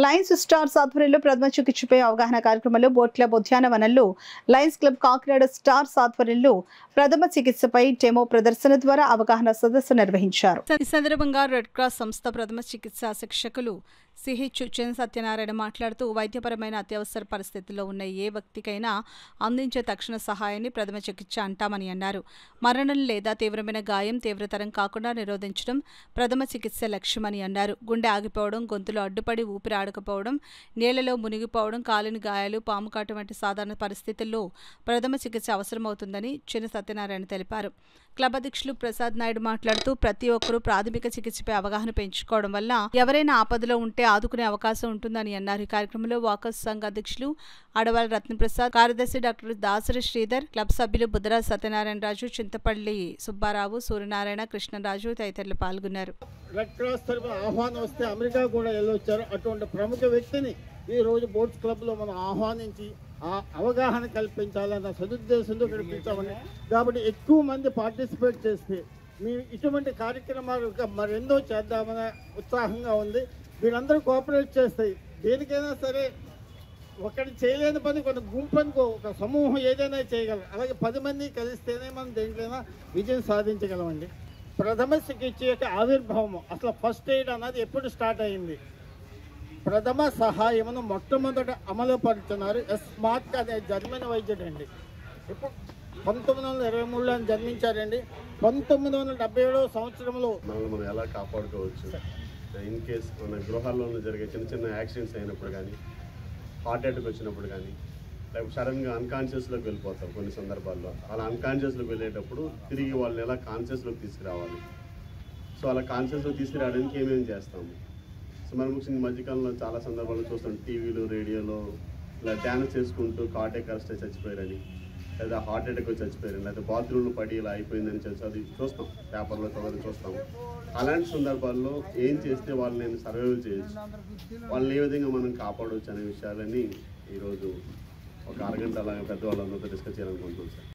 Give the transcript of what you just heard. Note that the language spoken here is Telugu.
లయన్స్ స్టార్స్ ఆధ్వర్యంలో ప్రథమ చికిత్సపై అవగాహన కార్యక్రమంలో బోట్ క్లబ్ ఉద్యానవనంలో లయన్స్ క్లబ్ కాకినాడ స్టార్స్ ఆధ్వర్యంలో ప్రథమ చికిత్సపై డెమో ప్రదర్శన ద్వారా అవగాహన సదస్సు నిర్వహించారు. ఈ సందర్భంగా రెడ్ క్రాస్ సంస్థ ప్రథమ చికిత్సా శిక్షకులు సిహెచ్ చెన్ సత్యనారాయణ మాట్లాడుతూ వైద్యపరమైన అత్యవసర పరిస్థితుల్లో ఉన్న ఏ వ్యక్తికైనా అందించే తక్షణ సహాయాన్ని ప్రథమ చికిత్స అంటామని అన్నారు. మరణం లేదా తీవ్రమైన గాయం తీవ్రతరం కాకుండా నిరోధించడం ప్రథమ చికిత్స లక్ష్యమని అన్నారు. గుండె ఆగిపోవడం, గొంతులో అడ్డుపడి ఊపిరి ఆడకపోవడం, నీళ్లలో మునిగిపోవడం, కాలిన గాయాలు, పాము కాటు వంటి సాధారణ పరిస్థితుల్లో ప్రథమ చికిత్స అవసరమవుతుందని చెన్ సత్యనారాయణ తెలిపారు. క్లబ్ అధ్యక్షులు ప్రసాద్ నాయుడు మాట్లాడుతూ ప్రతి ఒక్కరూ ప్రాథమిక చికిత్సపై అవగాహన పెంచుకోవడం వల్ల ఎవరైనా ఆపదలో ఉంటే ఆదుకునే అవకాశం ఉంటుందని అన్నారు. ఈ కార్యక్రమంలో వాకర్స్ సంఘ అధ్యక్షులు అడవాల రత్నప్రసాద్, కార్యదర్శి డాక్టర్ దాసరి శ్రీధర్, క్లబ్ సభ్యులు బుద్ధరాజ్ సత్యనారాయణ రాజు, చింతపల్లి సుబ్బారావు, సూర్యనారాయణ, కృష్ణరాజు తదితరులు పాల్గొన్నారు. రెడ్ క్రాస్ తరపున ఆహ్వానం వస్తే అమెరికా కూడా వెళ్ళొచ్చారు. అటువంటి ప్రముఖ వ్యక్తిని ఈ రోజు బోట్స్ క్లబ్లో మనం ఆహ్వానించి ఆ అవగాహన కల్పించాలన్న సదుద్దేశంతో కల్పించామని, కాబట్టి ఎక్కువ మంది పార్టిసిపేట్ చేస్తే మీ ఇటువంటి కార్యక్రమాలు మరెందో చేద్దామనే ఉత్సాహంగా ఉంది. మీరందరూ కోఆపరేట్ చేస్తాయి. దేనికైనా సరే ఒకటి చేయలేని పని కొన్ని గుంపు అనుకో, ఒక సమూహం ఏదైనా చేయగలరు. అలాగే 10 మంది కలిస్తేనే మనం దేంట్లైనా విజయం సాధించగలమండి. ప్రథమ చికిత్స యొక్క ఆవిర్భావం, అసలు ఫస్ట్ ఎయిడ్ అన్నది ఎప్పుడు స్టార్ట్ అయింది? ప్రథమ సహాయమును మొట్టమొదట అమలుపరుచున్నారు స్మార్ట్ అనే జర్మన్ వైద్యుడు అండి. ఇప్పుడు 1923లో జన్మించారండి. 1977వ సంవత్సరంలో మనం ఎలా కాపాడుకోవచ్చు, ఇన్ కేస్ మన గృహాల్లో జరిగే చిన్న చిన్న యాక్సిడెంట్స్ అయినప్పుడు కానీ, హార్ట్ అటాక్ వచ్చినప్పుడు కానీ, లేకపోతే సడన్గా అన్కాన్షియస్లోకి వెళ్ళిపోతాం కొన్ని సందర్భాల్లో. అలా అన్కాన్షియస్లోకి వెళ్ళేటప్పుడు తిరిగి వాళ్ళని ఎలా కాన్షియస్లోకి తీసుకురావాలి, సో అలా కాన్షియస్లోకి తీసుకురావడానికి ఏమేమి చేస్తాము. సో మనం ముఖ్యంగా మధ్యకాలంలో చాలా సందర్భాల్లో చూస్తాం, టీవీలో, రేడియోలో ఇలా డ్యాన్స్ చేసుకుంటూ కార్డియాక్ అరెస్ట్ చచ్చిపోయారని, లేదా హార్ట్ అటాక్ వచ్చి చచ్చిపోయారని, లేదా బాత్రూంలో పడి ఇలా అయిపోయిందని చెప్పి అది చూస్తాం, పేపర్లో చదవని చూస్తాం. అలాంటి సందర్భాల్లో ఏం చేస్తే వాళ్ళని సర్వైవ్ చేయొచ్చు, వాళ్ళని ఏ విధంగా మనం కాపాడవచ్చు అనే విషయాలని ఈరోజు ఒక అరగంట అలాగే పెద్దవాళ్ళందరితో డిస్కస్ చేయాలనుకుంటున్నాం సార్.